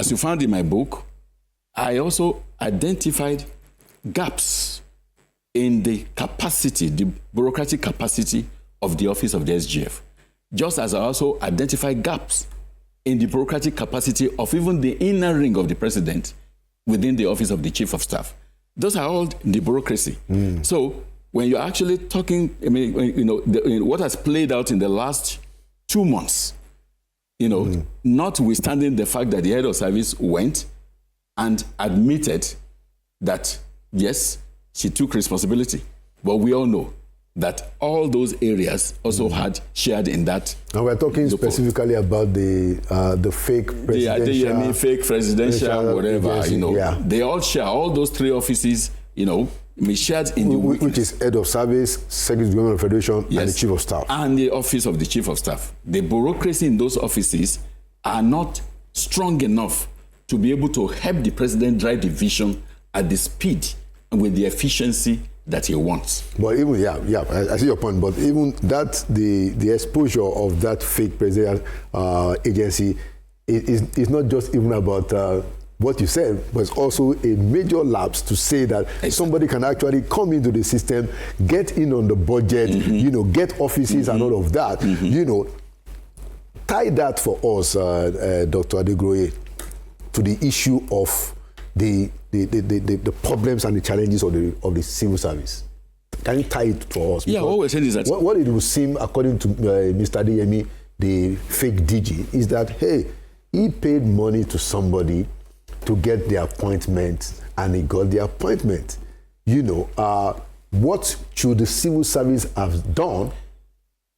as you found in my book, I also identified gaps in the capacity, the bureaucratic capacity of the office of the SGF, just as I also identified gaps in the bureaucratic capacity of even the inner ring of the president within the office of the chief of staff. Those are all the bureaucracy. So when you're actually talking, I mean, you know, what has played out in the last 2 months, you know, notwithstanding the fact that the head of service went and admitted that, yes, she took responsibility. But we all know that all those areas also had shared in that. And we're talking specifically about the fake presidential... The fake presidential, whatever, agency, you know. Yeah. They all share, all those 3 offices, you know, shared in the weakness. Which is head of service, secretary of government of federation, and the chief of staff. And the office of the chief of staff. The bureaucracy in those offices are not strong enough to be able to help the president drive the vision at the speed and with the efficiency that he wants. But even, I see your point, but even that, the exposure of that fake presidential agency is not just even about what you said, but it's also a major lapse to say that somebody can actually come into the system, get in on the budget, you know, get offices and all of that, you know. Tie that for us, Dr. Adegroye, to the issue of the problems and the challenges of the civil service. Can you tie it for us? Yeah, what we're saying is that... What it would seem, according to Mr. Adeyemi, the fake DG, is that, hey, he paid money to somebody to get the appointment, and he got the appointment. You know, what should the civil service have done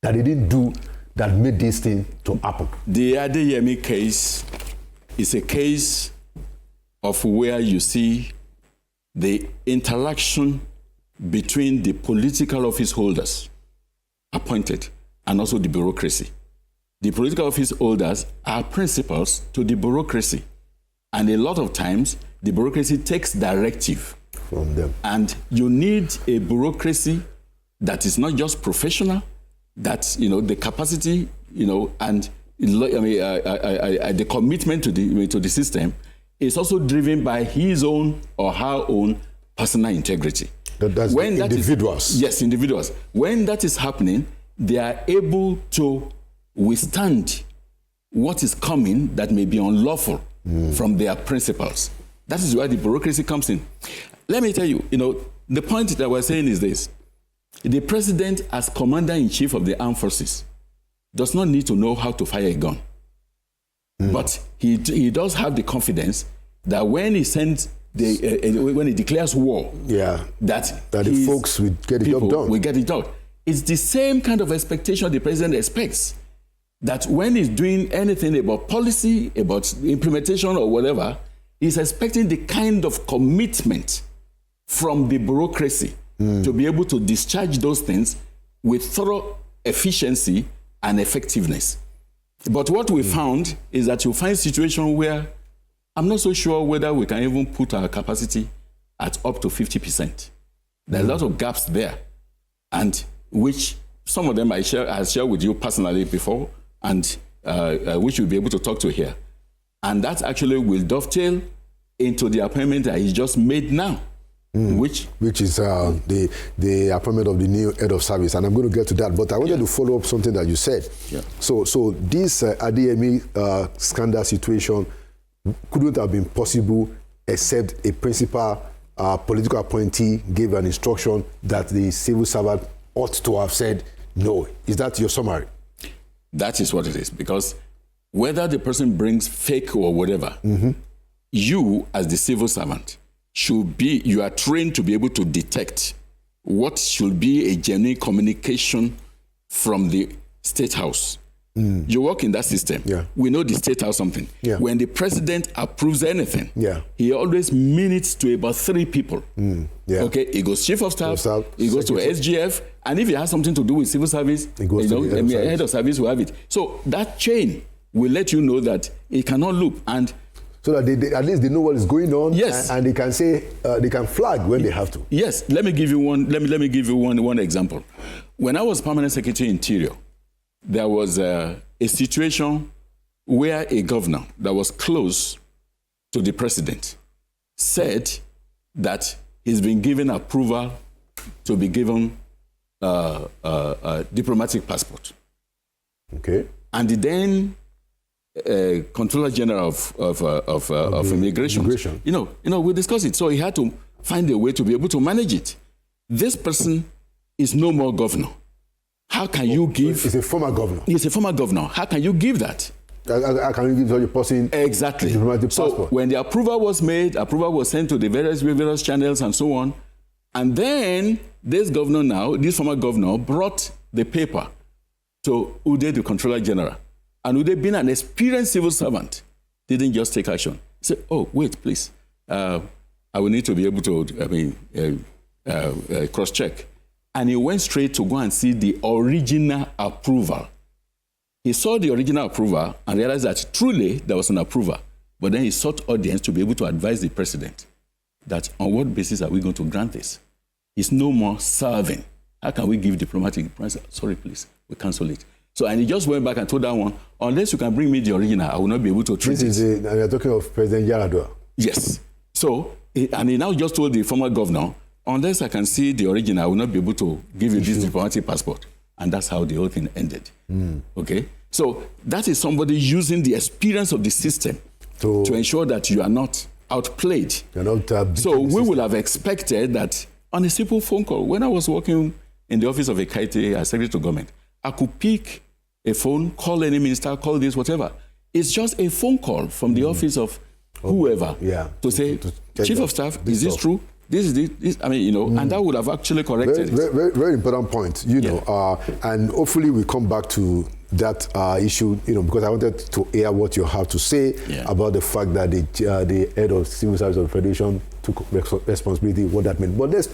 that they didn't do that made this thing to happen? The Adeyemi case is a case of where you see the interaction between the political office holders appointed and also the bureaucracy. The political office holders are principals to the bureaucracy. And a lot of times, the bureaucracy takes directive from them. And you need a bureaucracy that is not just professional, that, you know, the capacity, you know, and the commitment to the system is also driven by his own or her own personal integrity. That's when individuals. Yes, individuals. When that is happening, they are able to withstand what is coming that may be unlawful from their principals. That is where the bureaucracy comes in. Let me tell you, you know, the point that we're saying is this. The president, as commander-in-chief of the armed forces, does not need to know how to fire a gun. But he does have the confidence that when he sends when he declares war, that the folks will get the job done. Will get it done. It's the same kind of expectation the president expects. That when he's doing anything about policy, about implementation or whatever, he's expecting the kind of commitment from the bureaucracy to be able to discharge those things with thorough efficiency and effectiveness. But what we found is that you find a situation where I'm not so sure whether we can even put our capacity at up to 50%. There are a lot of gaps there, and which some of them I shared with you personally before, and which you'll be able to talk to here. And that actually will dovetail into the appointment that he just made now. Which is the appointment of the new head of service, and I'm going to get to that. But I wanted to follow up something that you said. So this Adeyemi scandal situation couldn't have been possible except a principal political appointee gave an instruction that the civil servant ought to have said no. Is that your summary? That is what it is, because whether the person brings fake or whatever, you as the civil servant you are trained to be able to detect what should be a genuine communication from the State House. You work in that system. We know the State House something. When the president approves anything, he always means it to about 3 people. Okay, he goes chief of staff, he goes to SGF, and if he has something to do with civil service, he goes to the head of service will have it. So that chain will let you know that it cannot loop, and so that they at least they know what is going on, and they can say they can flag when they have to. Yes, let me give you one. Let me give you one example. When I was Permanent Secretary Interior, there was a situation where a governor that was close to the president said that he's been given approval to be given a diplomatic passport. Okay. And the then Controller General of Immigration, we discussed it. So he had to find a way to be able to manage it. This person is no more governor. How can you give? He's a former governor. He's a former governor. How can you give that? How can you give such a person exactly diplomatic so passport? When the approval was made, approval was sent to the various channels and so on. And then this governor now, this former governor, brought the paper to Ude, the Controller General. And Ude, being an experienced civil servant, didn't just take action. He said, oh, wait, please. I will need to be able to, cross-check. And he went straight to go and see the original approval. He saw the original approval and realized that truly there was an approval. But then he sought audience to be able to advise the president that on what basis are we going to grant this? He's no more serving. How can we give diplomatic? Sorry, please, we cancel it. So, and he just went back and told that one, unless you can bring me the original, I will not be able to treat it. And you're talking of President Yaradua. Yes. So, and he now just told the former governor, unless I can see the original, I will not be able to give you this diplomatic passport. And that's how the whole thing ended. Okay? So that is somebody using the experience of the system to ensure that you are not outplayed. You're not, so we will have expected that on a simple phone call, when I was working in the office of a Kaite as Secretary to Government, I could pick a phone, call any minister, call this, whatever. It's just a phone call from the office of whoever to say, Chief of Staff, is this true? This is this, and that would have actually corrected it. Very, very important point, and hopefully we come back to that issue, because I wanted to hear what you have to say about the fact that the head of Civil Service of the Federation took responsibility, what that meant. But let's